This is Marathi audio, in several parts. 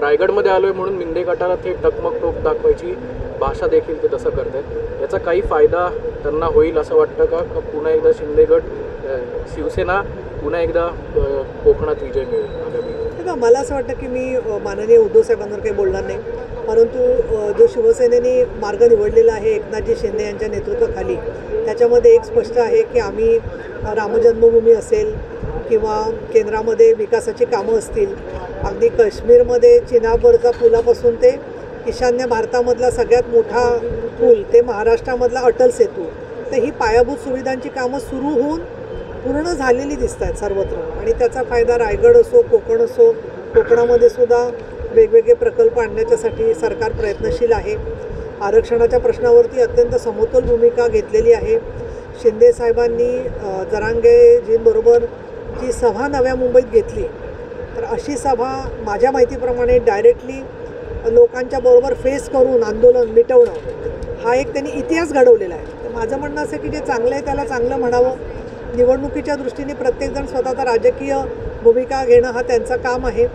रायगडमध्ये आलोय म्हणून मिंदे गटाला थेट टकमक टोक दाखवायची भाषा देखील ते तसं करतात। याचा काही फायदा त्यांना होईल असं वाटतं का? पुन्हा एकदा शिंदे गट शिवसेना पुन्हा एकदा कोकणात विजय मिळेल? मला असं वाटतं की मी माननीय उद्धव साहेबांवर काही बोलणार नाही, परंतु जो शिवसेनेने मार्ग निवडलेला आहे एकनाथजी शिंदे यांच्या नेतृत्वाखाली, त्याच्यामध्ये एक स्पष्ट आहे की आम्ही रामजन्मभूमी असेल किंवा केंद्रामध्ये विकासाची कामं असतील, अगदी काश्मीरमध्ये चिनाबरचा पुलापासून ते ईशान्य भारतामधला सगळ्यात मोठा पूल ते महाराष्ट्रामधला अटल सेतू, तर ही पायाभूत सुविधांची कामं सुरू होऊन पूर्ण झालेली दिसत आहेत सर्वत्र, आणि त्याचा फायदा रायगड असो कोकण असो, कोकणामध्ये सुद्धा वेगवेगळे प्रकल्प आणण्याच्यासाठी सरकार प्रयत्नशील आहे। आरक्षणाच्या प्रश्नावरती अत्यंत समतोल भूमिका घेतलेली आहे। शिंदे साहेबांनी जरांगेजींबरोबर जी सभा नव्या मुंबईत घेतली, तर अशी सभा माझ्या माहितीप्रमाणे डायरेक्टली लोकांच्या बरोबर फेस करून आंदोलन मिटवणं हा एक त्यांनी इतिहास घडवलेला आहे। तर माझं म्हणणं असं की जे चांगलं आहे त्याला चांगलं म्हणावं। निवडणुकीच्या दृष्टीने प्रत्येकजण स्वतःचा राजकीय भूमिका घेणं हा त्यांचं काम आहे,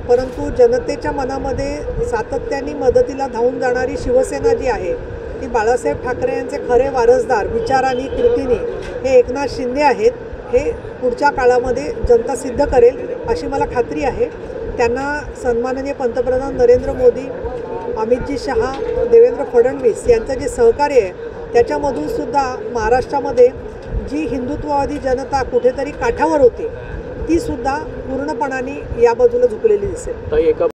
परंतु जनतेच्या मनामध्ये सातत्याने मदतीला धावून जाणारी शिवसेना जी आहे ती बाळासाहेब ठाकरे यांचे खरे वारसदार विचारांनी कृतीने हे एकनाथ शिंदे आहेत, हे पुढच्या काळामध्ये जनता सिद्ध करेल अशी मला खात्री आहे। त्यांना सन्माननीय पंतप्रधान नरेंद्र मोदी, अमितजी शहा, देवेंद्र फडणवीस यांचं जे सहकार्य आहे त्याच्यामधून सुद्धा महाराष्ट्रामध्ये जी हिंदुत्ववादी जनता कुठेतरी काठावर होती ती सुद्धा पूर्णपणाने या बाजूला झुकलेली दिसेल।